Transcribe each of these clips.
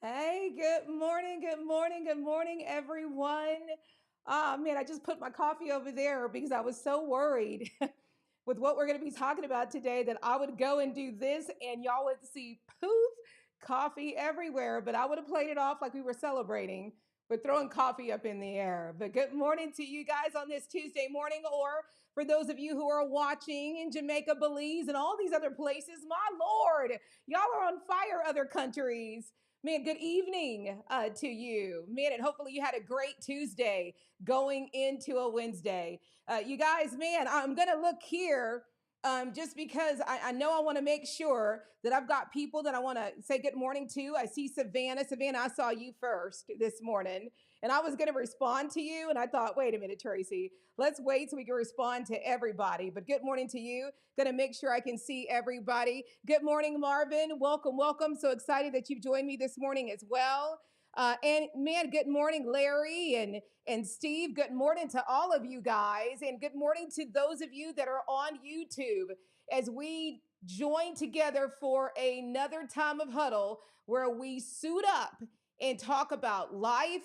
Hey, good morning, everyone. Man, I just put my coffee over there because I was so worried with what we're going to be talking about today that I would go and do this and y'all would see poof, coffee everywhere. But I would have played it off like we were celebrating with throwing coffee up in the air. But good morning to you guys on this Tuesday morning, or for those of you who are watching in Jamaica, Belize, and all these other places, my Lord, y'all are on fire, other countries. Man, good evening to you. Man, and hopefully you had a great Tuesday going into a Wednesday. You guys, man, I'm going to look here just because I know I want to make sure that I've got people that I want to say good morning to. I see Savannah. Savannah, I saw you first this morning, and I was going to respond to you. And I thought, wait a minute, Tracy, let's wait so we can respond to everybody. But good morning to you. Going to make sure I can see everybody. Good morning, Marvin. Welcome, welcome. So excited that you've joined me this morning as well. And man, good morning, Larry and Steve. Good morning to all of you guys. And good morning to those of you that are on YouTube as we join together for another time of huddle where we suit up and talk about life.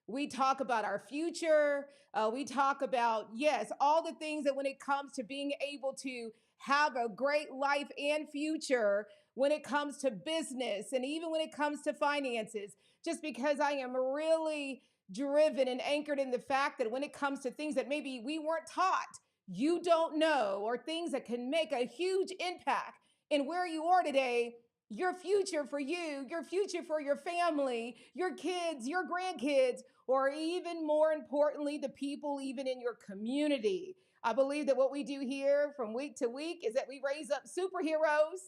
We talk about our future. We talk about, yes, all the things that when it comes to being able to have a great life and future, when it comes to business and even when it comes to finances, just because I am really driven and anchored in the fact that when it comes to things that maybe we weren't taught, you don't know, or things that can make a huge impact in where you are today, your future for you, your future for your family, your kids, your grandkids, or even more importantly, the people even in your community. I believe that what we do here from week to week is that we raise up superheroes,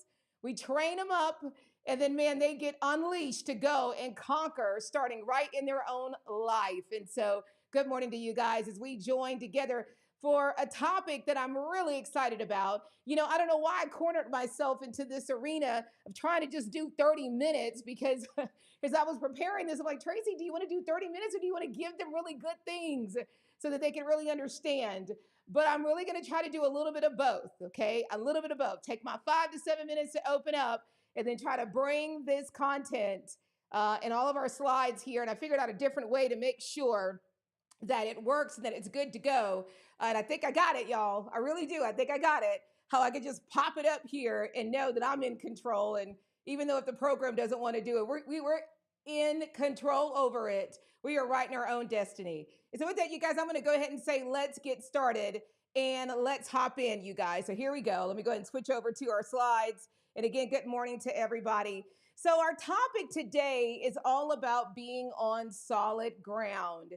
we train them up, and then, man, they get unleashed to go and conquer starting right in their own life. And so, good morning to you guys as we join together for a topic that I'm really excited about. You know, I don't know why I cornered myself into this arena of trying to just do 30 minutes because as I was preparing this, I'm like, Tracy, do you want to do 30 minutes or do you want to give them really good things so that they can really understand? But I'm really going to try to do a little bit of both, okay? A little bit of both. Take my 5 to 7 minutes to open up and then try to bring this content in all of our slides here. And I figured out a different way to make sure that it works and that it's good to go. And I think I got it, y'all. I really do. I think I got it. How I could just pop it up here and know that I'm in control. And even though if the program doesn't want to do it, we were in control over it. We are writing our own destiny. And so with that, you guys, I'm going to go ahead and say, let's get started and let's hop in, you guys. So here we go. Let me go ahead and switch over to our slides. And again, good morning to everybody. So our topic today is all about being on solid ground.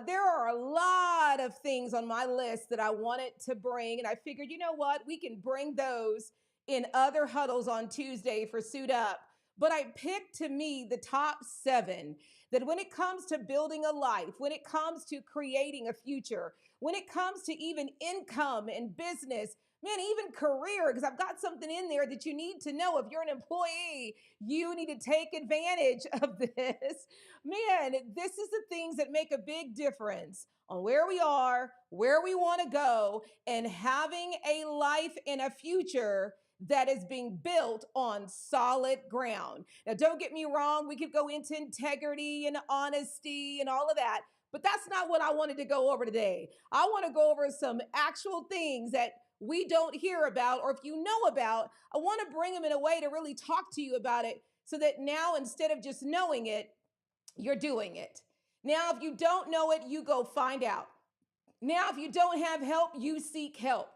There are a lot of things on my list that I wanted to bring, and I figured, you know what, we can bring those in other huddles on Tuesday for Suit Up. But I picked to me the top 7 that when it comes to building a life, when it comes to creating a future, when it comes to even income and business, man, even career, because I've got something in there that you need to know. If you're an employee, you need to take advantage of this. Man, this is the things that make a big difference on where we are, where we want to go, and having a life and a future that is being built on solid ground. Now, don't get me wrong. We could go into integrity and honesty and all of that, but that's not what I wanted to go over today. I want to go over some actual things that we don't hear about, or if you know about, I want to bring them in a way to really talk to you about it so that now instead of just knowing it, you're doing it. Now, if you don't know it, you go find out. Now, if you don't have help, you seek help.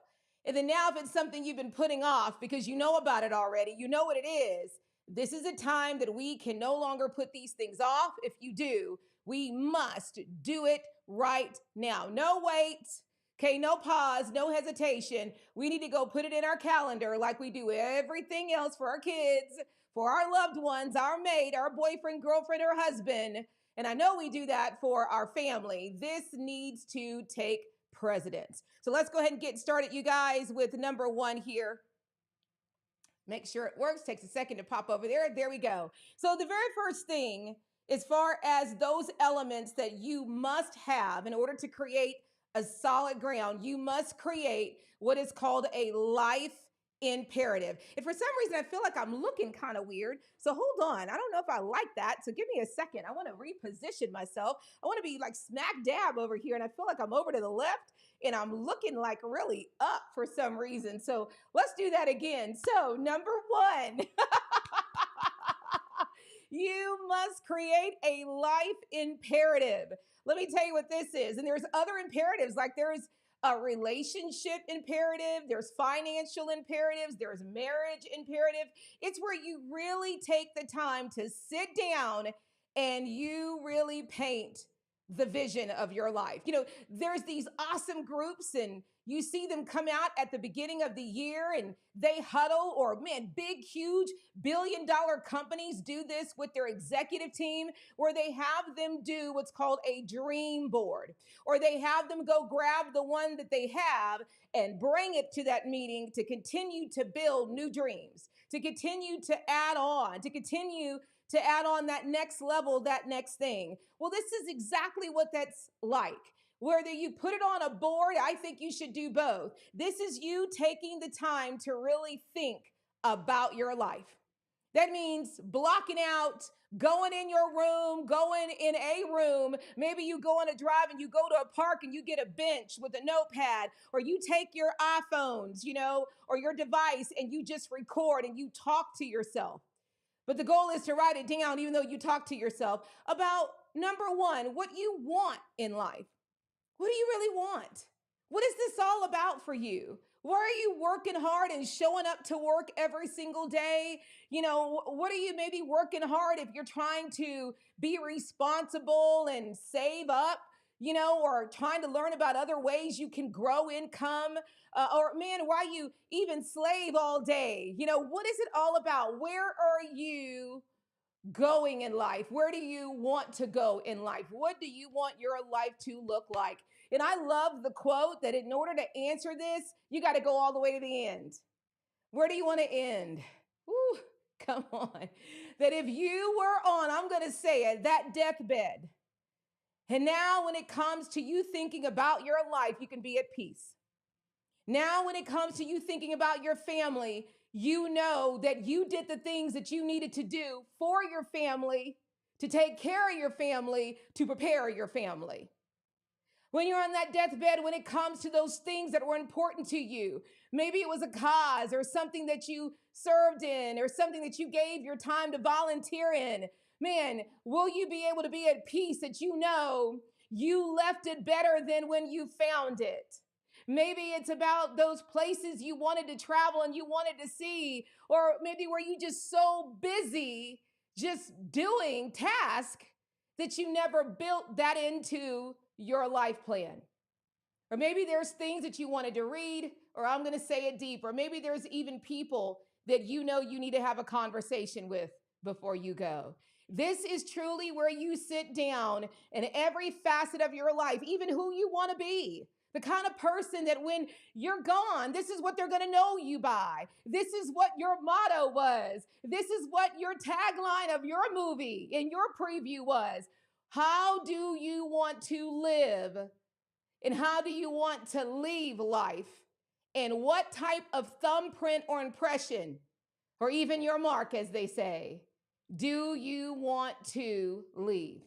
And then now, if it's something you've been putting off because you know about it already, you know what it is, this is a time that we can no longer put these things off. If you do, we must do it right now. No wait. Okay, no pause, no hesitation. We need to go put it in our calendar like we do everything else for our kids, for our loved ones, our mate, our boyfriend, girlfriend, or husband. And I know we do that for our family. This needs to take precedence. So let's go ahead and get started, you guys, with number 1 here. Make sure it works. Takes a second to pop over there. There we go. So the very first thing, as far as those elements that you must have in order to create a solid ground, you must create what is called a life imperative. And for some reason, I feel like I'm looking kind of weird. So hold on. I don't know if I like that. So give me a second. I want to reposition myself. I want to be like smack dab over here. And I feel like I'm over to the left and I'm looking like really up for some reason. So let's do that again. So number 1, you must create a life imperative. Let me tell you what this is. And there's other imperatives, like there's a relationship imperative, there's financial imperatives, there's marriage imperative. It's where you really take the time to sit down and you really paint the vision of your life. You know, there's these awesome groups and you see them come out at the beginning of the year and they huddle, or man, big, huge billion-dollar companies do this with their executive team, where they have them do what's called a dream board, or they have them go grab the one that they have and bring it to that meeting to continue to build new dreams, to continue to add on, that next level, that next thing. Well, this is exactly what that's like. Whether you put it on a board, I think you should do both. This is you taking the time to really think about your life. That means blocking out, going in your room, going in a room. Maybe you go on a drive and you go to a park and you get a bench with a notepad, or you take your iPhones, or your device and you just record and you talk to yourself. But the goal is to write it down, even though you talk to yourself, about number one, what you want in life. What do you really want? What is this all about for you? Why are you working hard and showing up to work every single day? What are you maybe working hard if you're trying to be responsible and save up, or trying to learn about other ways you can grow income? Or man, why you even slave all day? What is it all about? Where are you going in life? Where do you want to go in life? What do you want your life to look like? And I love the quote that in order to answer this, you got to go all the way to the end. Where do you want to end? Woo, come on. That if you were on, I'm going to say it, that deathbed, and now when it comes to you thinking about your life, you can be at peace. Now when it comes to you thinking about your family, you know that you did the things that you needed to do for your family, to take care of your family, to prepare your family. When you're on that deathbed, when it comes to those things that were important to you, maybe it was a cause or something that you served in or something that you gave your time to volunteer in, man, will you be able to be at peace that you know you left it better than when you found it? Maybe it's about those places you wanted to travel and you wanted to see, or maybe were you just so busy just doing tasks that you never built that into your life plan. Or maybe there's things that you wanted to read, or I'm going to say it deep, or maybe there's even people that you know you need to have a conversation with before you go. This is truly where you sit down in every facet of your life, even who you want to be. The kind of person that when you're gone, this is what they're going to know you by. This is what your motto was. This is what your tagline of your movie and your preview was. How do you want to live? And how do you want to leave life? And what type of thumbprint or impression, or even your mark, as they say, do you want to leave?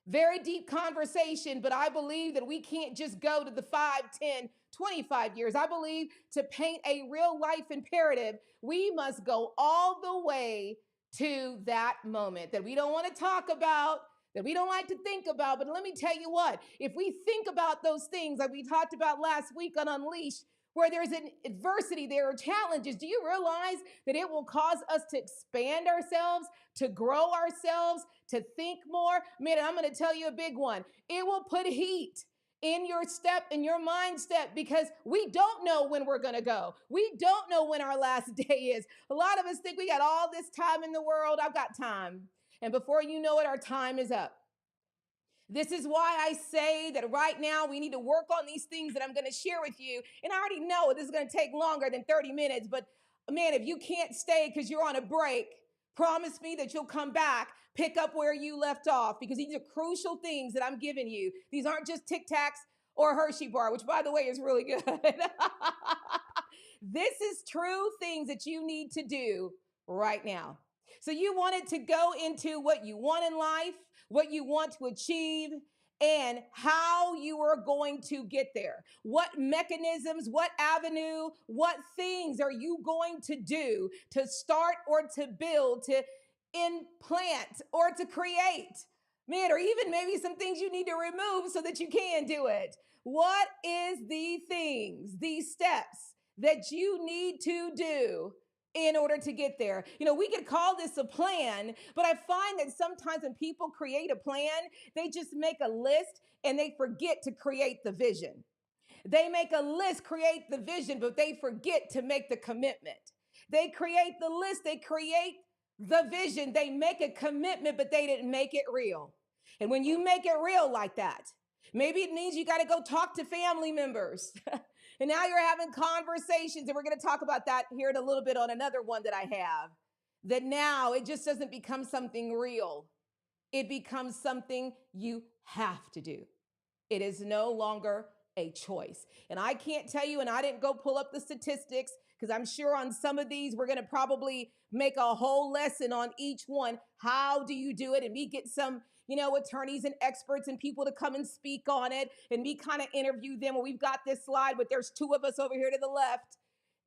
Very deep conversation, but I believe that we can't just go to the 5, 10, 25 years. I believe to paint a real life imperative, we must go all the way to that moment that we don't want to talk about, that we don't like to think about. But let me tell you what, if we think about those things like we talked about last week on Unleashed, where there's an adversity, there are challenges, do you realize that it will cause us to expand ourselves, to grow ourselves, to think more? Man, I'm going to tell you a big one. It will put heat in your step, in your mind step, because we don't know when we're going to go. We don't know when our last day is. A lot of us think we got all this time in the world. I've got time. And before you know it, our time is up. This is why I say that right now we need to work on these things that I'm going to share with you. And I already know this is going to take longer than 30 minutes, but man, if you can't stay because you're on a break, promise me that you'll come back, pick up where you left off, because these are crucial things that I'm giving you. These aren't just Tic Tacs or Hershey bar, which by the way is really good. This is true things that you need to do right now. So you wanted to go into what you want in life, what you want to achieve, and how you are going to get there. What mechanisms, what avenue, what things are you going to do to start or to build, to implant or to create? Man, or even maybe some things you need to remove so that you can do it. What is the things, these steps that you need to do in order to get there? We could call this a plan, but I find that sometimes when people create a plan, they just make a list and they forget to create the vision. They make a list, create the vision, but they forget to make the commitment. They create the list, they create the vision, they make a commitment, but they didn't make it real. And when you make it real like that, maybe it means you got to go talk to family members. And now you're having conversations, and we're going to talk about that here in a little bit on another one that I have, that now it just doesn't become something real. It becomes something you have to do. It is no longer a choice. And I can't tell you, and I didn't go pull up the statistics, because I'm sure on some of these, we're going to probably make a whole lesson on each one. How do you do it? And we get some, attorneys and experts and people to come and speak on it, and we kind of interview them. And we've got this slide, but there's two of us over here to the left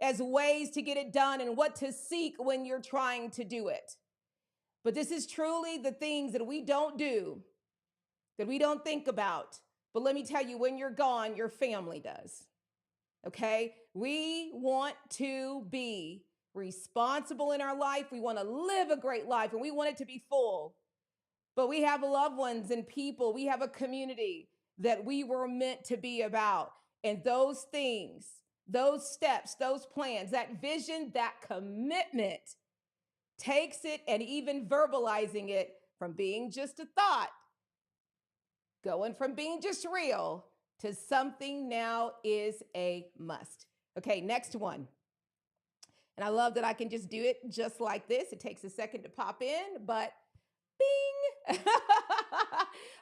as ways to get it done and what to seek when you're trying to do it. But this is truly the things that we don't do, that we don't think about. But let me tell you, when you're gone, your family does. Okay? We want to be responsible in our life. We want to live a great life, and we want it to be full. But we have loved ones and people. We have a community that we were meant to be about. And those things, those steps, those plans, that vision, that commitment takes it, and even verbalizing it from being just a thought, going from being just real to something now is a must. Okay, next one. And I love that I can just do it just like this. It takes a second to pop in, but bing.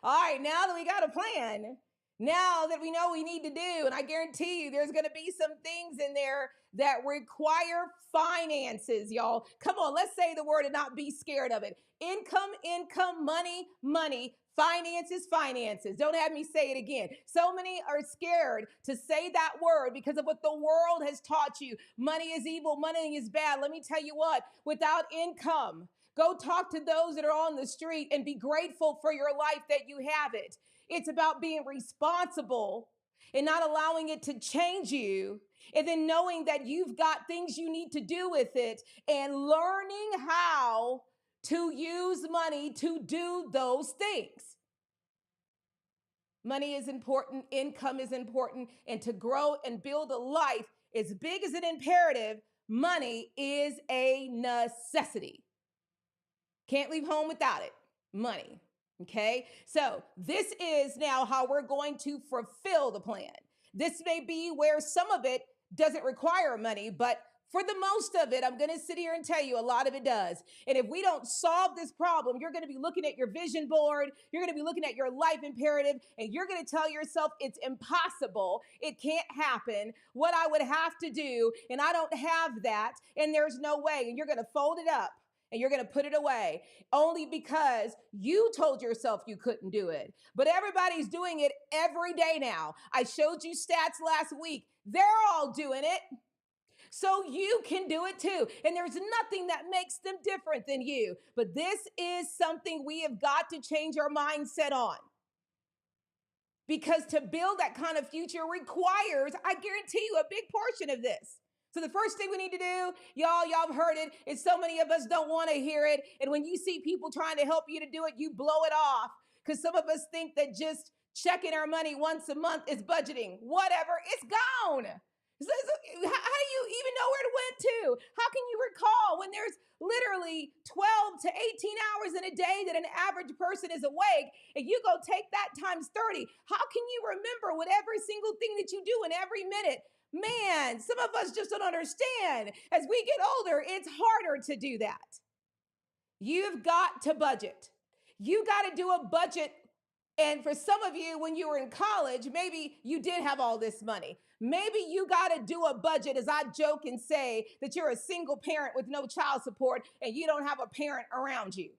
All right, now that we got a plan, now that we know what we need to do, and I guarantee you there's going to be some things in there that require finances, y'all. Come on, let's say the word and not be scared of it. Income, money, finances. Don't have me say it again. So many are scared to say that word because of what the world has taught you. Money is evil, money is bad. Let me tell you what, without income, go talk to those that are on the street and be grateful for your life that you have it. It's about being responsible and not allowing it to change you, and then knowing that you've got things you need to do with it and learning how to use money to do those things. Money is important, income is important, and to grow and build a life as big as an imperative, money is a necessity. Can't leave home without it. Money. Okay, so this is now how we're going to fulfill the plan. This may be where some of it doesn't require money, but for the most of it, I'm going to sit here and tell you a lot of it does. And if we don't solve this problem, you're going to be looking at your vision board, you're going to be looking at your life imperative, and you're going to tell yourself it's impossible, it can't happen, what I would have to do, and I don't have that, and there's no way, and you're going to fold it up. And you're going to put it away only because you told yourself you couldn't do it. But everybody's doing it every day now. I showed you stats last week. They're all doing it. So you can do it too. And there's nothing that makes them different than you. But this is something we have got to change our mindset on. Because to build that kind of future requires, I guarantee you, a big portion of this. So the first thing we need to do, y'all have heard it, is so many of us don't want to hear it. And when you see people trying to help you to do it, you blow it off. Because some of us think that just checking our money once a month is budgeting. Whatever, it's gone. So how do you even know where it went to? How can you recall when there's literally 12 to 18 hours in a day that an average person is awake, and you go take that times 30? How can you remember what every single thing that you do in every minute? Man, some of us just don't understand. As we get older, it's harder to do that. You've got to budget. You got to do a budget. And for some of you, when you were in college, maybe you did have all this money. Maybe you got to do a budget, as I joke and say that you're a single parent with no child support and you don't have a parent around you.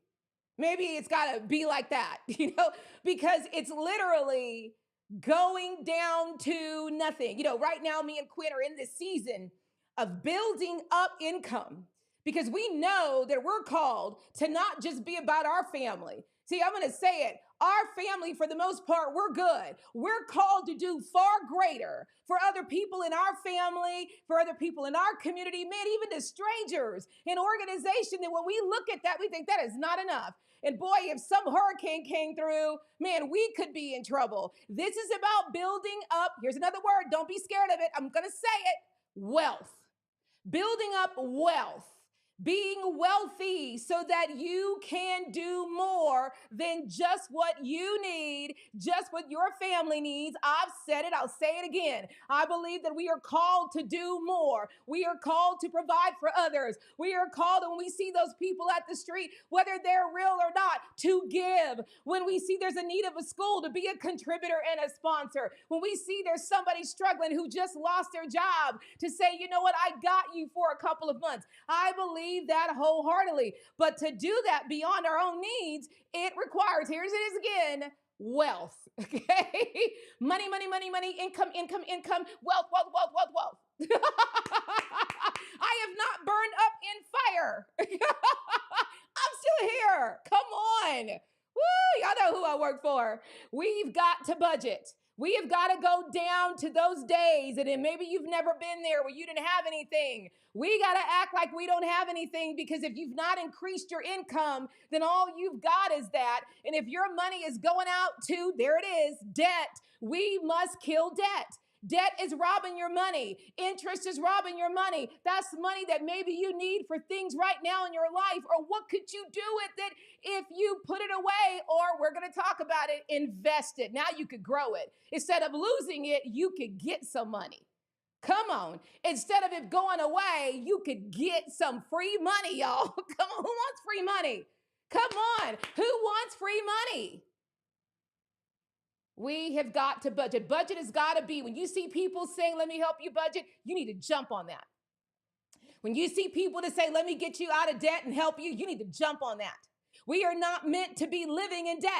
Maybe it's got to be like that, because it's literally going down to nothing. Right now, me and Quinn are in this season of building up income because we know that we're called to not just be about our family. See, I'm going to say it. Our family, for the most part, we're good. We're called to do far greater for other people in our family, for other people in our community, man, even to strangers in organization. And when we look at that, we think that is not enough. And boy, if some hurricane came through, man, we could be in trouble. This is about building up. Here's another word. Don't be scared of it. I'm going to say it. Wealth. Building up wealth. being wealthy so that you can do more than just what you need, just what your family needs. I've said it, I'll say it again. I believe that we are called to do more. We are called to provide for others. We are called, when we see those people at the street, whether they're real or not, to give. When we see there's a need of a school, to be a contributor and a sponsor. When we see there's somebody struggling who just lost their job, to say, you know what, I got you for a couple of months. I believe that wholeheartedly. But to do that beyond our own needs, it requires, here's it is again, wealth. Okay? Money, money, money, money, income, income, income, wealth, wealth, wealth, wealth, wealth. I have not burned up in fire. I'm still here. Come on. Woo, y'all know who I work for. We've got to budget. We have got to go down to those days, and then maybe you've never been there where you didn't have anything. We got to act like we don't have anything, because if you've not increased your income, then all you've got is that. And if your money is going out to, there it is, debt, we must kill debt. Debt is robbing your money. Interest is robbing your money. That's money that maybe you need for things right now in your life. Or what could you do with it if you put it away? Or we're going to talk about it, invest it. Now you could grow it. Instead of losing it, you could get some money. Come on. Instead of it going away, you could get some free money, y'all. Come on. Who wants free money? Come on. Who wants free money? We have got to budget. Budget has got to be, when you see people saying, let me help you budget, you need to jump on that. When you see people that say, let me get you out of debt and help you, you need to jump on that. We are not meant to be living in debt.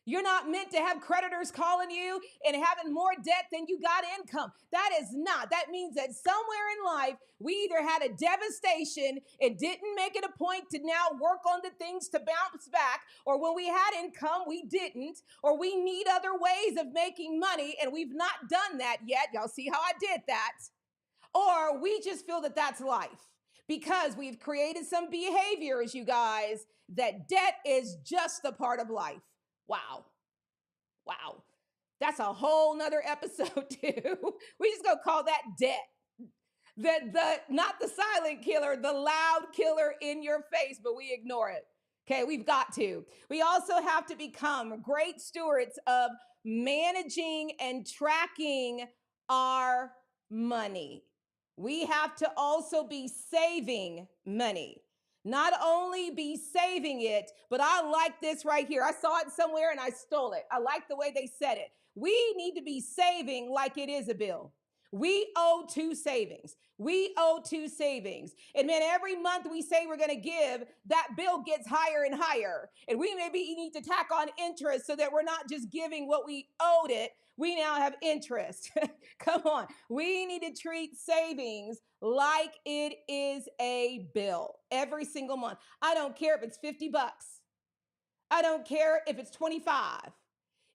You're not meant to have creditors calling you and having more debt than you got income. That is not. That means that somewhere in life, we either had a devastation and didn't make it a point to now work on the things to bounce back, or when we had income, we didn't, or we need other ways of making money, and we've not done that yet. Y'all see how I did that? Or we just feel that that's life, because we've created some behaviors, you guys, that debt is just a part of life. Wow. Wow. That's a whole nother episode too. We just gonna call that debt. Not the silent killer, the loud killer in your face, but we ignore it. Okay, we've got to. We also have to become great stewards of managing and tracking our money. We have to also be saving money. Not only be saving it, but I like this right here. I saw it somewhere and I stole it. I like the way they said it. We need to be saving like it is a bill. We owe to savings. We owe to savings. And man, every month we say we're going to give, that bill gets higher and higher. And we maybe need to tack on interest so that we're not just giving what we owed it. We now have interest. Come on. We need to treat savings like it is a bill every single month. I don't care if it's $50. I don't care if it's 25.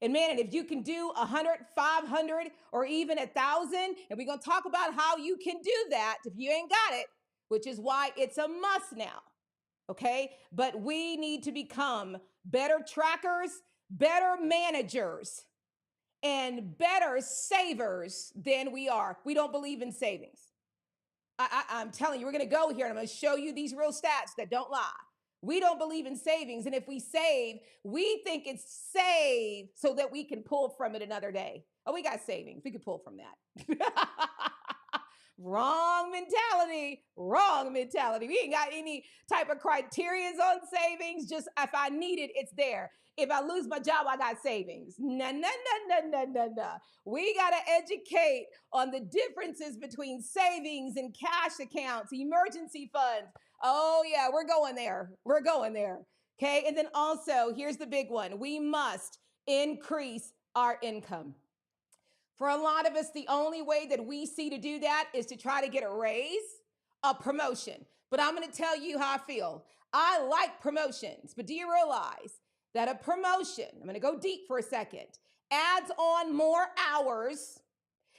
And man, and if you can do 100, 500, or even 1,000, and we're going to talk about how you can do that if you ain't got it, which is why it's a must now. Okay? But we need to become better trackers, better managers, and better savers than we are. We don't believe in savings. I'm telling you, we're going to go here and I'm going to show you these real stats that don't lie. We don't believe in savings. And if we save, we think it's save so that we can pull from it another day. Oh, we got savings. We can pull from that. Wrong mentality. Wrong mentality. We ain't got any type of criteria on savings. Just if I need it, it's there. If I lose my job, I got savings. No. We got to educate on the differences between savings and cash accounts, emergency funds. Oh, yeah, we're going there. We're going there. Okay. And then also, here's the big one. We must increase our income. For a lot of us, the only way that we see to do that is to try to get a raise, a promotion. But I'm going to tell you how I feel. I like promotions, but do you realize that a promotion, I'm going to go deep for a second, adds on more hours.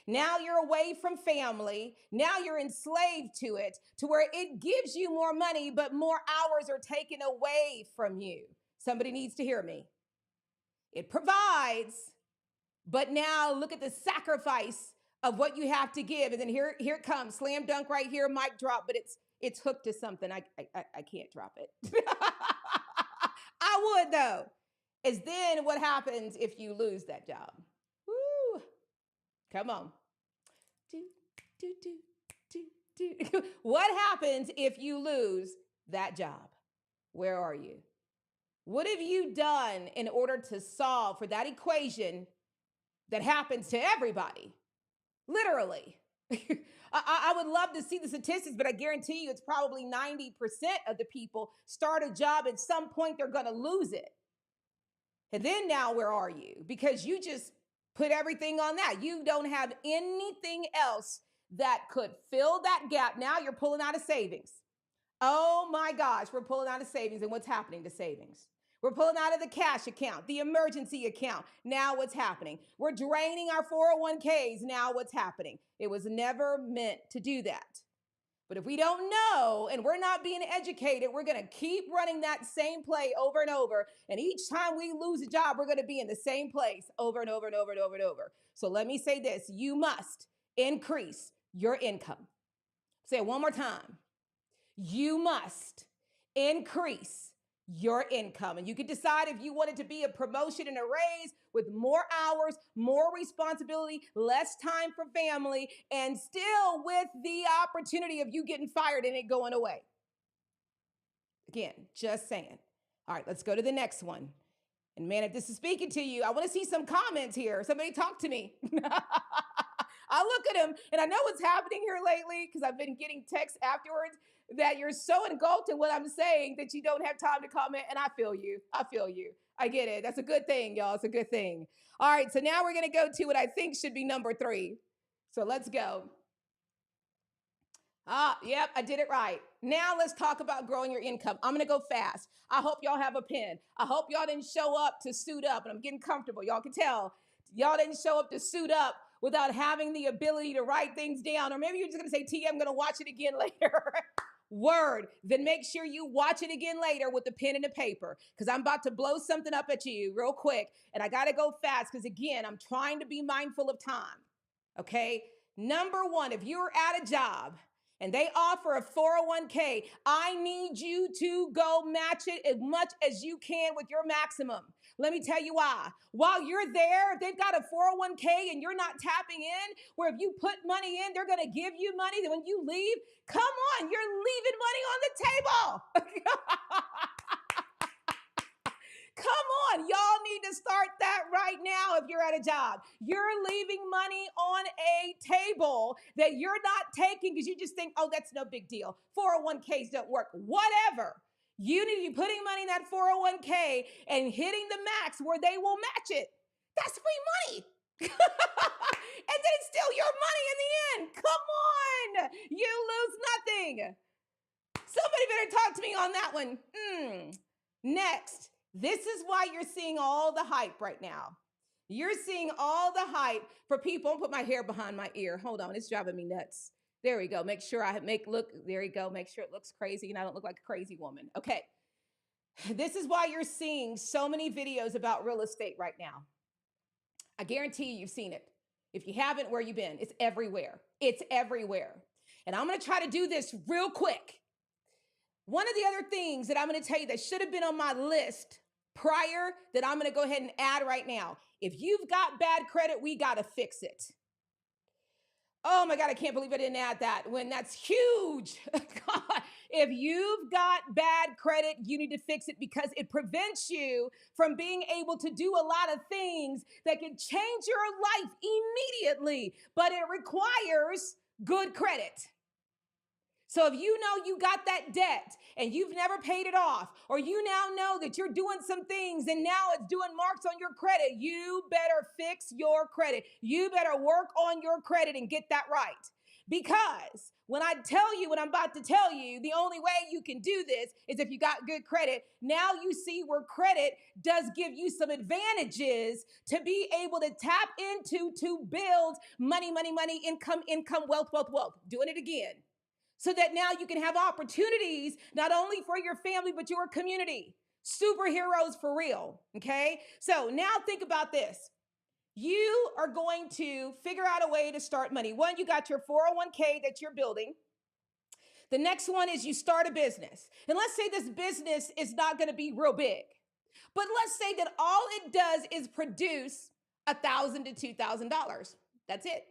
Now you're away from family. Now you're enslaved to it, to where it gives you more money, but more hours are taken away from you. Somebody needs to hear me. It provides, but now look at the sacrifice of what you have to give. And then here it comes, slam dunk right here, mic drop, but It's hooked to something. I can't drop it. I would though. Is then what happens if you lose that job? Woo. Come on. Do, do, do, do, do. What happens if you lose that job? Where are you? What have you done in order to solve for that equation that happens to everybody? Literally. I would love to see the statistics, but I guarantee you it's probably 90% of the people start a job at some point, they're going to lose it. And then now where are you? Because you just put everything on that. You don't have anything else that could fill that gap. Now you're pulling out of savings. Oh my gosh, we're pulling out of savings. And what's happening to savings? We're pulling out of the cash account, the emergency account. Now what's happening? We're draining our 401ks. Now what's happening? It was never meant to do that. But if we don't know and we're not being educated, we're going to keep running that same play over and over. And each time we lose a job, we're going to be in the same place over and over and over and over and over. So let me say this. You must increase your income. Say it one more time. You must increase your income. And you can decide if you want it to be a promotion and a raise with more hours, more responsibility, less time for family, and still with the opportunity of you getting fired and it going away. Again, just saying. All right, let's go to the next one. And man, if this is speaking to you, I want to see some comments here. Somebody talk to me. I look at them and I know what's happening here lately because I've been getting texts afterwards that you're so engulfed in what I'm saying that you don't have time to comment. And I feel you. I feel you. I get it. That's a good thing, y'all. It's a good thing. All right. So now we're going to go to what I think should be number 3. So let's go. Yep, I did it right. Now let's talk about growing your income. I'm going to go fast. I hope y'all have a pen. I hope y'all didn't show up to suit up. And I'm getting comfortable. Y'all can tell. Y'all didn't show up to suit up without having the ability to write things down. Or maybe you're just going to say, T, I'm going to watch it again later. Word. Then make sure you watch it again later with the pen and the paper because I'm about to blow something up at you real quick. And I got to go fast because, again, I'm trying to be mindful of time. Okay? Number 1, if you're at a job and they offer a 401k, I need you to go match it as much as you can with your maximum. Let me tell you why. While you're there, if they've got a 401k and you're not tapping in, where if you put money in, they're going to give you money. Then when you leave, come on, you're leaving money on the table. Come on, y'all need to start that right now if you're at a job. You're leaving money on a table that you're not taking because you just think, oh, that's no big deal. 401ks don't work. Whatever. You need to be putting money in that 401k and hitting the max where they will match it. That's free money. And then it's still your money in the end. Come on. You lose nothing. Somebody better talk to me on that one. Next. This is why you're seeing all the hype right now. You're seeing all the hype for people. I'll put my hair behind my ear. Hold on, it's driving me nuts. There we go. Make sure there you go. Make sure it looks crazy and I don't look like a crazy woman. Okay. This is why you're seeing so many videos about real estate right now. I guarantee you've seen it. If you haven't, where you been? It's everywhere. It's everywhere. And I'm going to try to do this real quick. One of the other things that I'm going to tell you that should have been on my list prior that I'm going to go ahead and add right now. If you've got bad credit, we got to fix it. Oh my God, I can't believe I didn't add that when that's huge. God, if you've got bad credit, you need to fix it because it prevents you from being able to do a lot of things that can change your life immediately, but it requires good credit. So if you know you got that debt and you've never paid it off, or you now know that you're doing some things and now it's doing marks on your credit, you better fix your credit. You better work on your credit and get that right. Because when I tell you what I'm about to tell you, the only way you can do this is if you got good credit. Now you see where credit does give you some advantages to be able to tap into to build money, income, wealth. Doing it again. So that now you can have opportunities, not only for your family, but your community. Superheroes for real, okay? So now think about this. You are going to figure out a way to start money. One, you got your 401k that you're building. The next one is you start a business. And let's say this business is not going to be real big. But let's say that all it does is produce $1,000 to $2,000. That's it.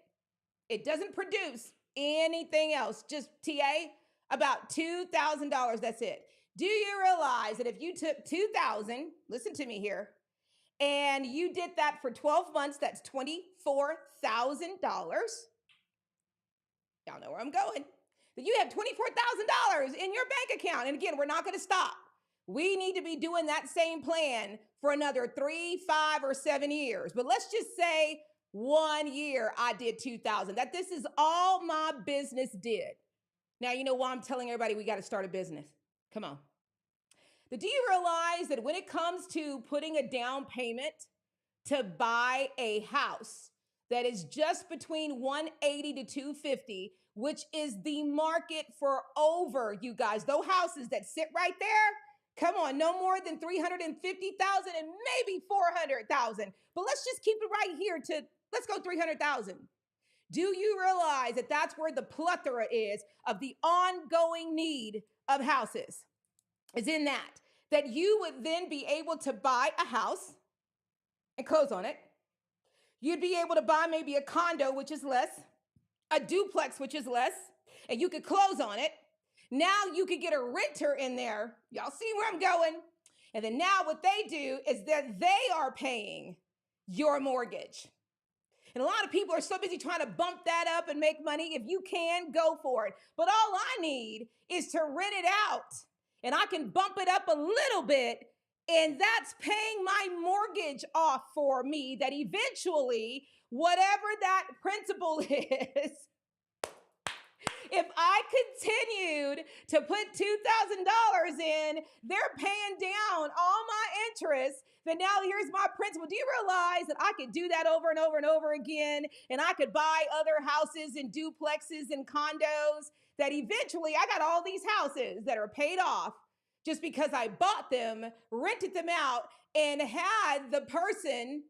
It doesn't produce anything else. Just TA, about $2,000. That's it. Do you realize that if you took $2,000, listen to me here, and you did that for 12 months, that's $24,000. Y'all know where I'm going. That you have $24,000 in your bank account. And again, we're not going to stop. We need to be doing that same plan for another 3, 5, or 7 years. But let's just say 1 year I did 2,000. That this is all my business did. Now, you know why I'm telling everybody we got to start a business. Come on. But do you realize that when it comes to putting a down payment to buy a house that is just between $180 to $250, which is the market for over, you guys, those houses that sit right there, come on, no more than $350,000 and maybe $400,000. But let's just keep it right here to, let's go $300,000. Do you realize that that's where the plethora is of the ongoing need of houses? Is in that you would then be able to buy a house and close on it. You'd be able to buy maybe a condo, which is less, a duplex, which is less, and you could close on it. Now you could get a renter in there. Y'all see where I'm going? And then now what they do is that they are paying your mortgage. And a lot of people are so busy trying to bump that up and make money. If you can, go for it. But all I need is to rent it out. And I can bump it up a little bit, and that's paying my mortgage off for me, that eventually, whatever that principal is, if I continued to put $2,000 in, they're paying down all my interest. Then now here's my principal. Do you realize that I could do that over and over and over again? And I could buy other houses and duplexes and condos that eventually I got all these houses that are paid off just because I bought them, rented them out, and had the person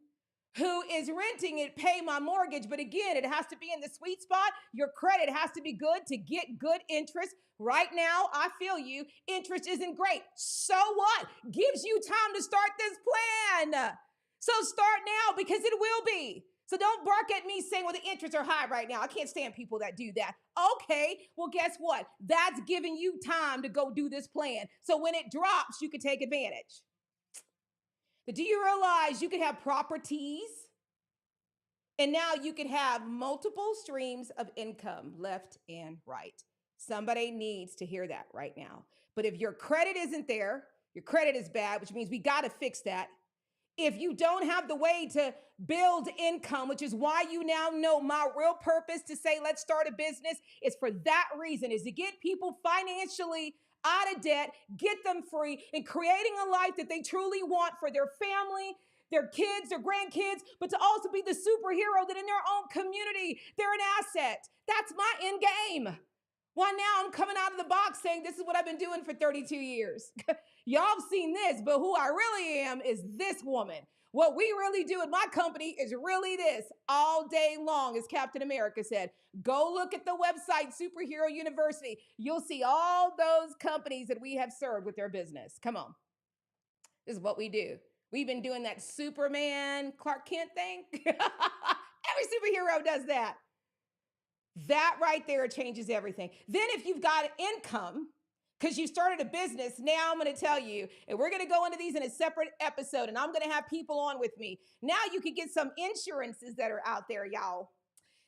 who is renting it pay my mortgage. But again, it has to be in the sweet spot. Your credit has to be good to get good interest. Right now, I feel you, interest isn't great. So what? Gives you time to start this plan. So start now, because it will be. So don't bark at me saying, well, the interests are high right now. I can't stand people that do that. Okay, well, guess what? That's giving you time to go do this plan. So when it drops, you can take advantage. But do you realize you can have properties, and now you can have multiple streams of income left and right? Somebody needs to hear that right now. But if your credit isn't there, your credit is bad, which means we got to fix that. If you don't have the way to build income, which is why you now know my real purpose to say, let's start a business, is for that reason, is to get people financially out of debt, get them free, and creating a life that they truly want for their family, their kids, their grandkids, but to also be the superhero that in their own community, they're an asset. That's my end game. Well, now I'm coming out of the box saying this is what I've been doing for 32 years. Y'all have seen this, but who I really am is this woman. What we really do in my company is really this all day long, as Captain America said. Go look at the website, Superhero University. You'll see all those companies that we have served with their business. Come on. This is what we do. We've been doing that Superman, Clark Kent thing. Every superhero does that. That right there changes everything. Then if you've got income, because you started a business, now I'm going to tell you, and we're going to go into these in a separate episode, and I'm going to have people on with me. Now you can get some insurances that are out there, y'all,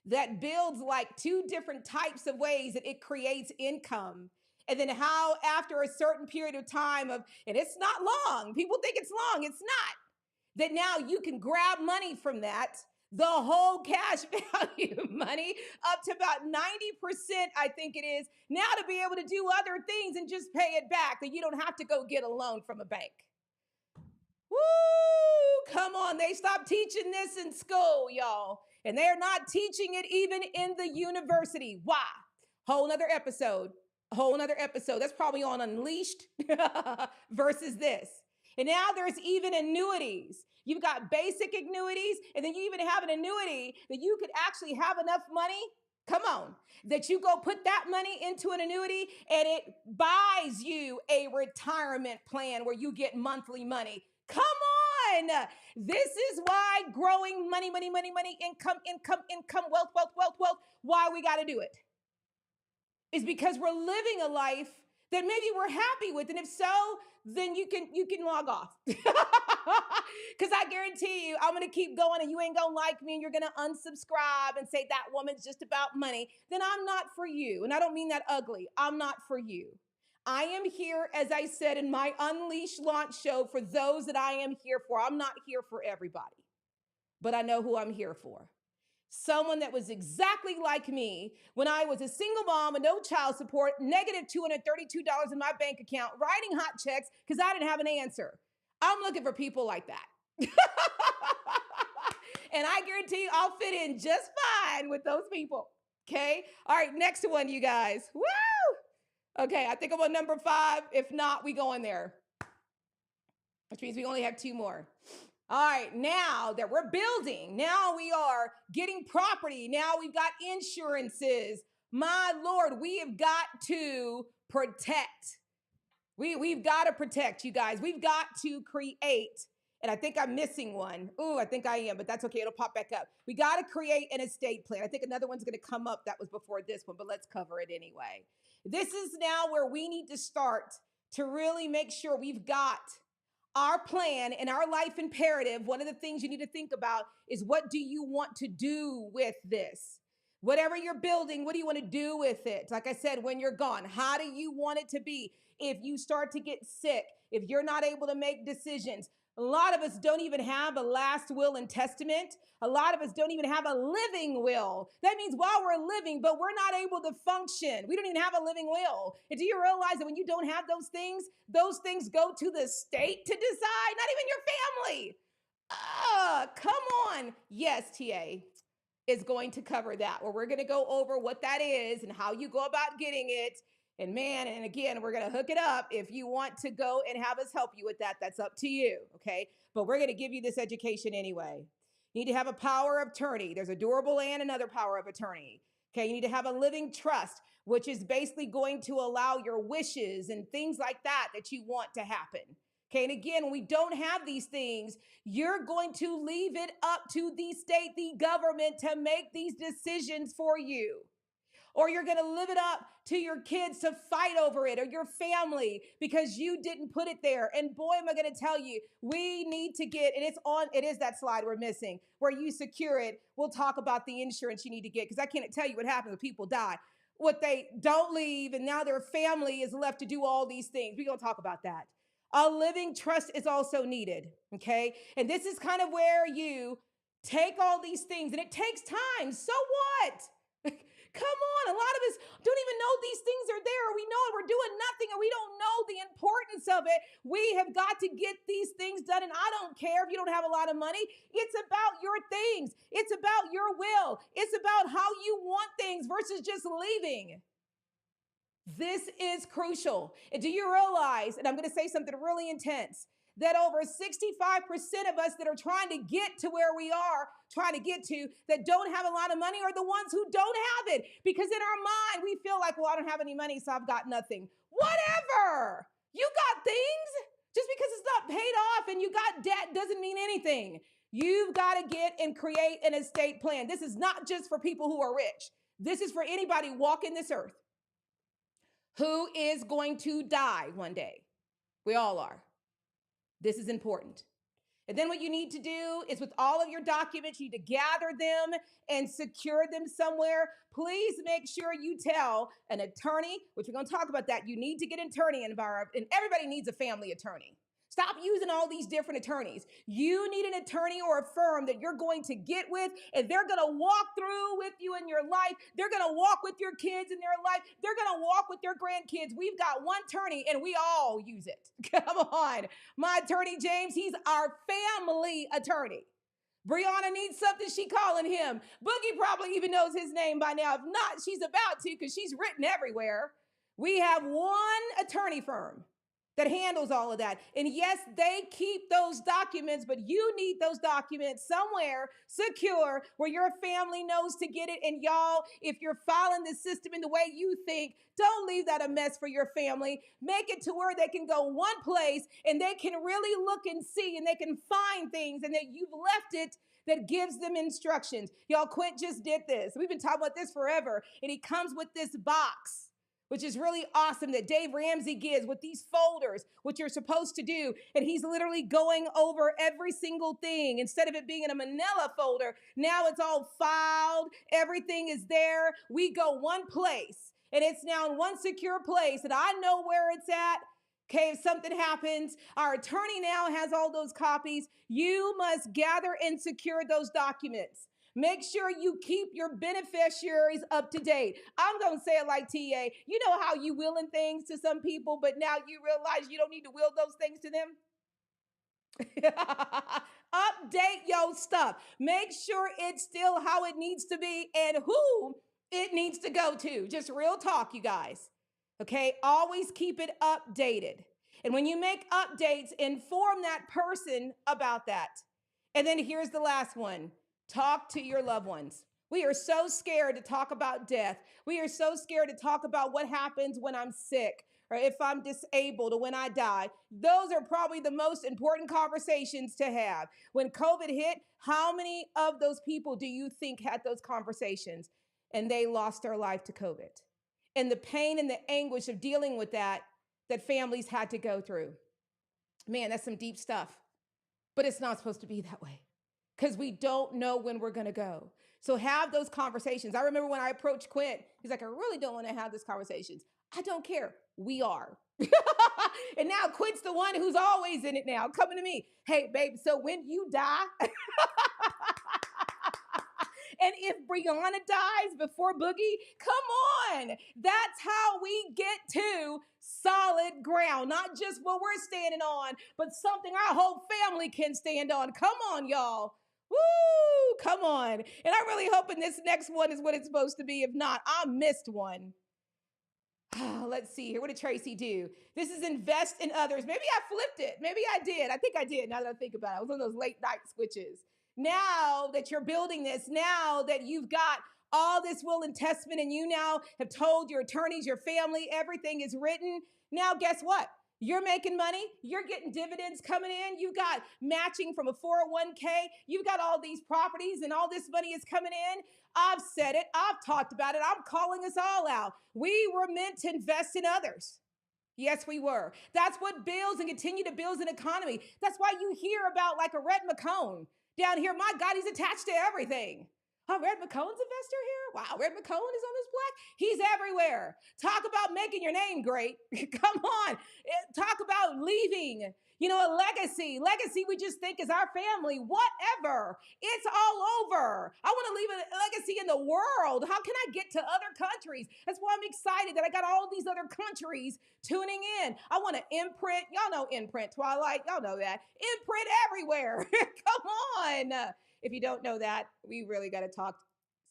that builds like 2 different types of ways that it creates income. And then how after a certain period of time of, and it's not long, people think it's long, it's not, that now you can grab money from that, the whole cash value money, up to about 90%, I think it is, now to be able to do other things and just pay it back, that you don't have to go get a loan from a bank. Woo! Come on, they stopped teaching this in school, y'all. And they're not teaching it even in the university. Why? Whole nother episode. That's probably on Unleashed versus this. And now there's even annuities. You've got basic annuities, and then you even have an annuity that you could actually have enough money Come on. That you go put that money into an annuity and it buys you a retirement plan where you get monthly money. Come on. This is why growing money, income, wealth, why we got to do it. Is because we're living a life that maybe we're happy with. And if so, then you can log off. Because I guarantee you, I'm going to keep going and you ain't going to like me and you're going to unsubscribe and say that woman's just about money. Then I'm not for you. And I don't mean that ugly. I'm not for you. I am here, as I said in my Unleash launch show, for those that I am here for. I'm not here for everybody, but I know who I'm here for. Someone that was exactly like me when I was a single mom with no child support, negative $232 in my bank account, writing hot checks because I didn't have an answer. I'm looking for people like that. And I guarantee you I'll fit in just fine with those people. Okay? All right, next one, you guys. Woo! Okay, I think I'm on number 5. If not, we go in there. Which means we only have 2 more. All right, now that we're building, now we are getting property, now we've got insurances. My Lord, we have got to protect. We've got to protect, you guys. We've got to create, and I think I'm missing one. Ooh, I think I am, but that's okay. It'll pop back up. We got to create an estate plan. I think another one's going to come up that was before this one, but let's cover it anyway. This is now where we need to start to really make sure we've got our plan and our life imperative. One of the things you need to think about is, what do you want to do with this? Whatever you're building, what do you want to do with it? Like I said, when you're gone, how do you want it to be? If you start to get sick, if you're not able to make decisions, a lot of us don't even have a last will and testament. A lot of us don't even have a living will. That means while we're living, but we're not able to function. We don't even have a living will. And do you realize that when you don't have those things go to the state to decide, not even your family? Come on. Yes, TA is going to cover that, where we're going to go over what that is and how you go about getting it. And man, and again, we're going to hook it up. If you want to go and have us help you with that, that's up to you, okay? But we're going to give you this education anyway. You need to have a power of attorney. There's a durable and another power of attorney, okay? You need to have a living trust, which is basically going to allow your wishes and things like that you want to happen, okay? And again, when we don't have these things, you're going to leave it up to the state, the government, to make these decisions for you. Or you're going to live it up to your kids to fight over it, or your family, because you didn't put it there. And boy, am I going to tell you, we need to get, and it is that slide we're missing, where you secure it. We'll talk about the insurance you need to get, because I can't tell you what happens when people die. What they don't leave, and now their family is left to do all these things. We're going to talk about that. A living trust is also needed, okay? And this is kind of where you take all these things, and it takes time. So what? Come on, a lot of us don't even know these things are there. We know it, we're doing nothing, and we don't know the importance of it. We have got to get these things done, and I don't care if you don't have a lot of money. It's about your things. It's about your will. It's about how you want things versus just leaving. This is crucial. And do you realize, and I'm going to say something really intense, that over 65% of us that are trying to get to where we are trying to get to, that don't have a lot of money, are the ones who don't have it. Because in our mind, we feel like, well, I don't have any money, so I've got nothing. Whatever. You got things. Just because it's not paid off and you got debt doesn't mean anything. You've got to get and create an estate plan. This is not just for people who are rich. This is for anybody walking this earth who is going to die one day. We all are. This is important. And then what you need to do is, with all of your documents, you need to gather them and secure them somewhere. Please make sure you tell an attorney, which we're going to talk about that. You need to get an attorney involved, and everybody needs a family attorney. Stop using all these different attorneys. You need an attorney or a firm that you're going to get with, and they're going to walk through with you in your life. They're going to walk with your kids in their life. They're going to walk with their grandkids. We've got one attorney, and we all use it. Come on. My attorney, James, he's our family attorney. Brianna needs something, she calling him. Boogie probably even knows his name by now. If not, she's about to, because she's written everywhere. We have one attorney firm. that handles all of that. And yes, they keep those documents, but you need those documents somewhere secure where your family knows to get it. And y'all, if you're following the system in the way you think, don't leave that a mess for your family. Make it to where they can go one place and they can really look and see and they can find things and that you've left it that gives them instructions. Y'all, Quint just did this. We've been talking about this forever. And he comes with this box, which is really awesome, that Dave Ramsey gives with these folders, what you're supposed to do. And he's literally going over every single thing. Instead of it being in a manila folder, now it's all filed. Everything is there. We go one place, and it's now in one secure place, and I know where it's at. Okay, if something happens, our attorney now has all those copies. You must gather and secure those documents. Make sure you keep your beneficiaries up to date. I'm going to say it like TA. You know how you willing things to some people, but now you realize you don't need to will those things to them? Update your stuff. Make sure it's still how it needs to be and who it needs to go to. Just real talk, you guys. Okay, always keep it updated. And when you make updates, inform that person about that. And then here's the last one. Talk to your loved ones. We are so scared to talk about death. We are so scared to talk about what happens when I'm sick or if I'm disabled or when I die. Those are probably the most important conversations to have. When COVID hit, how many of those people do you think had those conversations and they lost their life to COVID? And the pain and the anguish of dealing with that families had to go through. Man, that's some deep stuff. But it's not supposed to be that way because we don't know when we're going to go. So have those conversations. I remember when I approached Quint, he's like, I really don't want to have these conversations. I don't care. We are. And now Quint's the one who's always in it now, coming to me. Hey, babe, so when you die, and if Brianna dies before Boogie, come on. That's how we get to solid ground. Not just what we're standing on, but something our whole family can stand on. Come on, y'all. Woo, come on. And I'm really hoping this next one is what it's supposed to be. If not, I missed one. Let's see here. What did Tracy do? This is invest in others. Maybe I flipped it. Maybe I did. I think I did now that I think about it. I was one of those late night switches. Now that you're building this, now that you've got all this will and testament and you now have told your attorneys, your family, everything is written. Now, guess what? You're making money. You're getting dividends coming in. You've got matching from a 401k. You've got all these properties and all this money is coming in. I've said it. I've talked about it. I'm calling us all out. We were meant to invest in others. Yes, we were. That's what builds and continue to build an economy. That's why you hear about like a Red McCone down here. My God, he's attached to everything. Oh, Red McCone's investor here? Wow, Red McCone is on this block? He's everywhere. Talk about making your name great. Come on. Talk about leaving, a legacy. Legacy we just think is our family. Whatever. It's all over. I want to leave a legacy in the world. How can I get to other countries? That's why I'm excited that I got all these other countries tuning in. I want to imprint. Y'all know imprint, Twilight. Y'all know that. Imprint everywhere. Come on. If you don't know that, we really got to talk.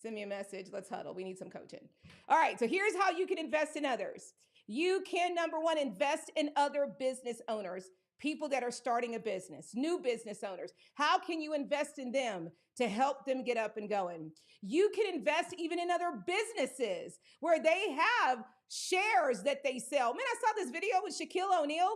Send me a message. Let's huddle. We need some coaching. All right. So here's how you can invest in others. You can, number one, invest in other business owners, people that are starting a business, new business owners. How can you invest in them to help them get up and going? You can invest even in other businesses where they have shares that they sell. Man, I saw this video with Shaquille O'Neal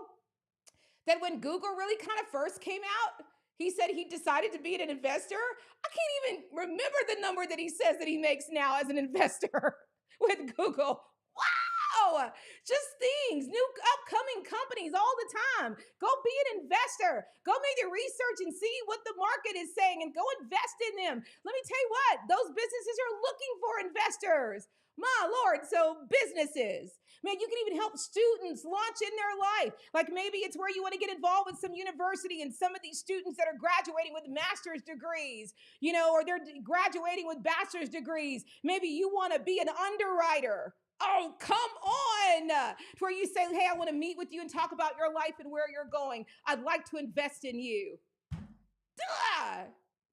that when Google really kind of first came out, he said he decided to be an investor. I can't even remember the number that he says that he makes now as an investor with Google. Wow, just things, new upcoming companies all the time. Go be an investor. Go make your research and see what the market is saying and go invest in them. Let me tell you what, those businesses are looking for investors. My Lord, so businesses. Man, you can even help students launch in their life. Like maybe it's where you want to get involved with some university and some of these students that are graduating with master's degrees, or they're graduating with bachelor's degrees. Maybe you want to be an underwriter. Oh, come on. Where you say, hey, I want to meet with you and talk about your life and where you're going. I'd like to invest in you. Duh.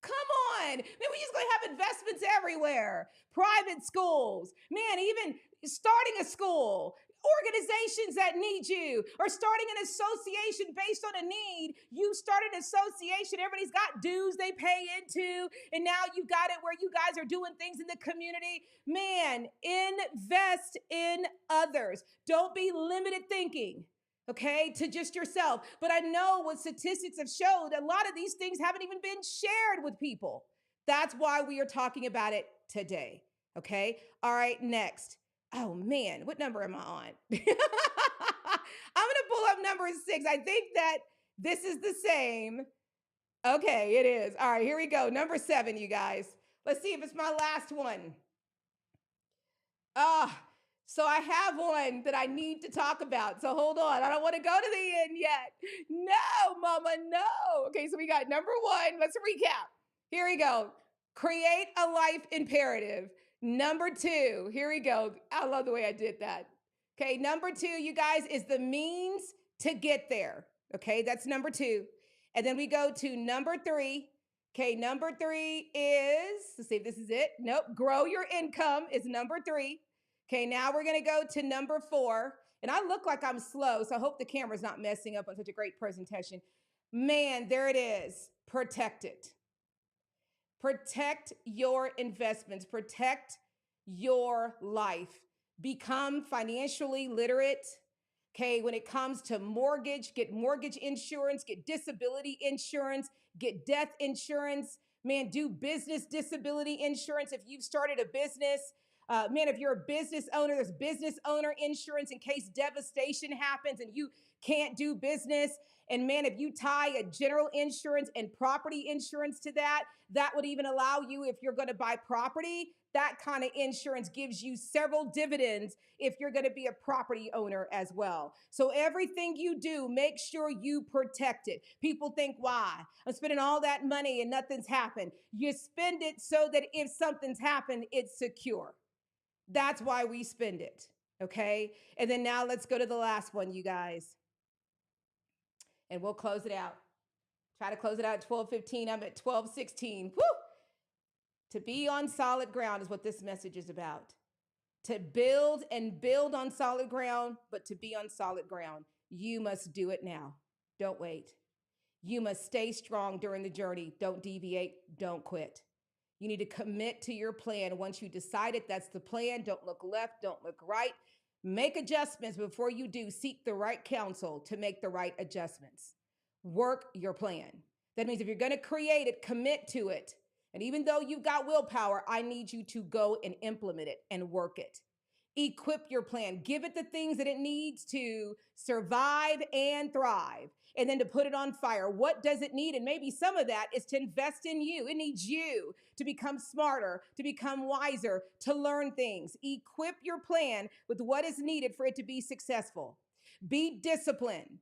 Come on. Man, we're just going to have investments everywhere. Private schools. Man, even starting a school. organizations that need you, or starting an association based on a need. You start an association, everybody's got dues they pay into, and now you've got it where you guys are doing things in the community. Man, invest in others. Don't be limited thinking, okay, to just yourself. But I know what statistics have showed, a lot of these things haven't even been shared with people. That's why we are talking about it today, okay? All right, next. Oh man, what number am I on? I'm gonna pull up number 6. I think that this is the same. Okay, it is. All right, here we go. Number 7, you guys. Let's see if it's my last one. So I have one that I need to talk about. So hold on. I don't want to go to the end yet. No, mama, no. Okay, so we got number 1. Let's recap. Here we go. Create a life imperative. Number 2, here we go. I love the way I did that. Okay, number 2, you guys, is the means to get there. Okay, that's number 2. And then we go to number 3. Okay, number 3 is, let's see if this is it. Nope, grow your income is number 3. Okay, now we're gonna go to number 4. And I look like I'm slow, so I hope the camera's not messing up on such a great presentation. Man, there it is. Protect it. Protect your investments. Protect your life. Become financially literate. Okay, when it comes to mortgage, get mortgage insurance, get disability insurance, get death insurance. Man, do business disability insurance if you've started a business. Man, if you're a business owner, there's business owner insurance in case devastation happens and you can't do business. And man, if you tie a general insurance and property insurance to that, that would even allow you, if you're going to buy property, that kind of insurance gives you several dividends if you're going to be a property owner as well. So everything you do, make sure you protect it. People think, why? I'm spending all that money and nothing's happened. You spend it so that if something's happened, it's secure. That's why we spend it, okay? And then now let's go to the last one, you guys. And we'll close it out. Try to close it out at 12:15. I'm at 12:16. Woo! To be on solid ground is what this message is about. To build and build on solid ground, but to be on solid ground, you must do it now. Don't wait. You must stay strong during the journey. Don't deviate. Don't quit. You need to commit to your plan. Once you decided that's the plan, don't look left, don't look right. Make adjustments before you do. Seek the right counsel to make the right adjustments. Work your plan. That means if you're going to create it, commit to it. And even though you've got willpower, I need you to go and implement it and work it. Equip your plan. Give it the things that it needs to survive and thrive, and then to put it on fire. What does it need? And maybe some of that is to invest in you. It needs you to become smarter, to become wiser, to learn things. Equip your plan with what is needed for it to be successful. Be disciplined.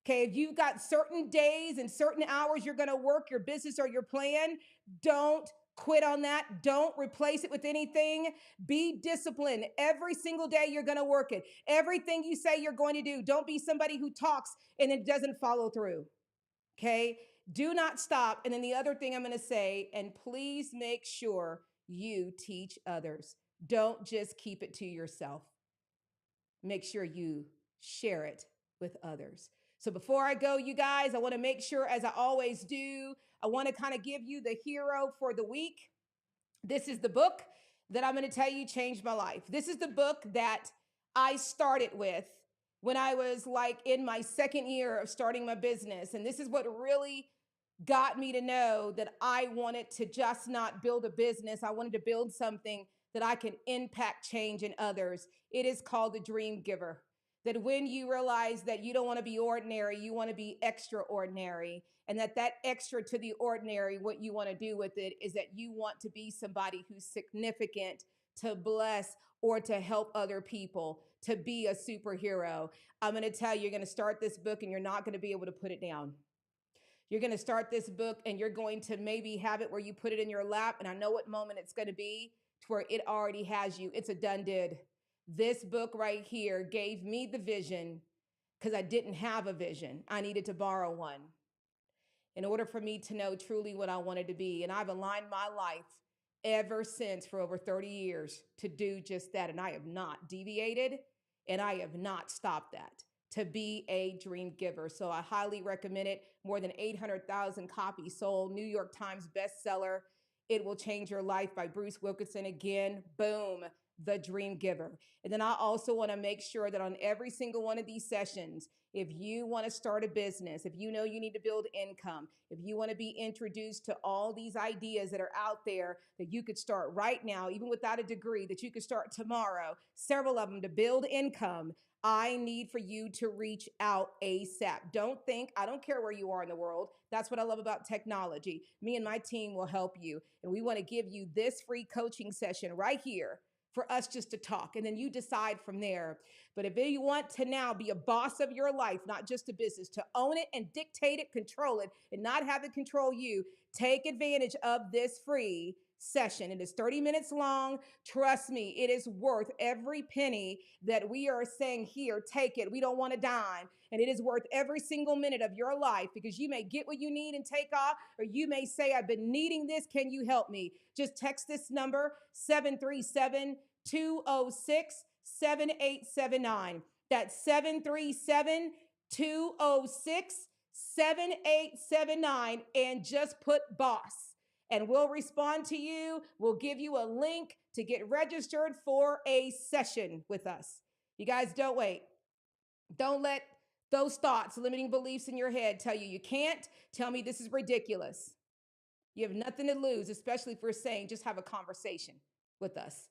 Okay, if you've got certain days and certain hours you're going to work your business or your plan, don't quit on that. Don't replace it with anything. Be disciplined. Every single day you're going to work it. Everything you say you're going to do. Don't be somebody who talks and it doesn't follow through. Okay? Do not stop. And then the other thing I'm going to say, and please make sure you teach others. Don't just keep it to yourself. Make sure you share it with others. So before I go, you guys, I want to make sure, as I always do, I want to kind of give you the hero for the week. This is the book that I'm going to tell you changed my life. This is the book that I started with when I was like in my second year of starting my business. And this is what really got me to know that I wanted to just not build a business. I wanted to build something that I can impact change in others. It is called The Dream Giver. That when you realize that you don't want to be ordinary, you want to be extraordinary, and that extra to the ordinary, what you want to do with it is that you want to be somebody who's significant, to bless or to help other people, to be a superhero. I'm going to tell you, you're going to start this book and you're not going to be able to put it down. You're going to start this book and you're going to maybe have it where you put it in your lap, and I know what moment it's going to be to where it already has you. It's a done did. This book right here gave me the vision because I didn't have a vision. I needed to borrow one in order for me to know truly what I wanted to be. And I've aligned my life ever since for over 30 years to do just that. And I have not deviated. And I have not stopped that to be a dream giver. So I highly recommend it. More than 800,000 copies sold, New York Times bestseller. It Will Change Your Life by Bruce Wilkinson. Again, boom, the dream giver. And then I also want to make sure that on every single one of these sessions, if you want to start a business, if you know you need to build income, if you want to be introduced to all these ideas that are out there that you could start right now, even without a degree, that you could start tomorrow, several of them to build income, I need for you to reach out ASAP. Don't think, I don't care where you are in the world. That's what I love about technology. Me and my team will help you. And we want to give you this free coaching session right here for us just to talk. And then you decide from there. But if you want to now be a boss of your life, not just a business, to own it and dictate it, control it, and not have it control you, take advantage of this free session. It is 30 minutes long. Trust me, it is worth every penny that we are saying here. Take it. We don't want a dime. And it is worth every single minute of your life, because you may get what you need and take off, or you may say, I've been needing this. Can you help me? Just text this number, 737-206-7879. That's 737-206-7879, and just put boss. And we'll respond to you. We'll give you a link to get registered for a session with us. You guys, don't wait. Don't let those thoughts, limiting beliefs in your head tell you you can't. Tell me this is ridiculous. You have nothing to lose, especially if we're saying just have a conversation with us.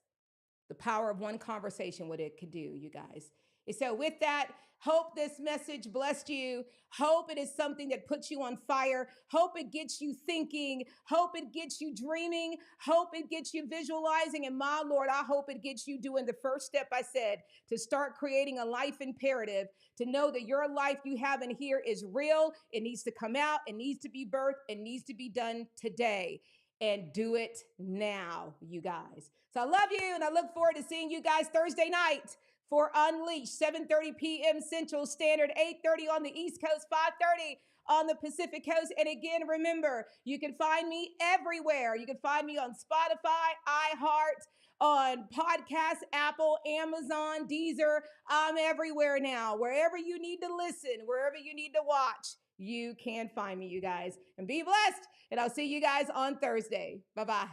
The power of one conversation, what it could do, you guys. And so with that, hope this message blessed you. Hope it is something that puts you on fire. Hope it gets you thinking. Hope it gets you dreaming. Hope it gets you visualizing. And my Lord, I hope it gets you doing the first step I said, to start creating a life imperative, to know that your life you have in here is real. It needs to come out. It needs to be birthed. It needs to be done today. And do it now, you guys. So I love you, and I look forward to seeing you guys Thursday night for Unleashed, 7:30 p.m. Central Standard, 8:30 on the East Coast, 5:30 on the Pacific Coast. And again, remember, you can find me everywhere. You can find me on Spotify, iHeart, on podcasts, Apple, Amazon, Deezer. I'm everywhere now. Wherever you need to listen, wherever you need to watch, you can find me, you guys. And be blessed. And I'll see you guys on Thursday. Bye-bye.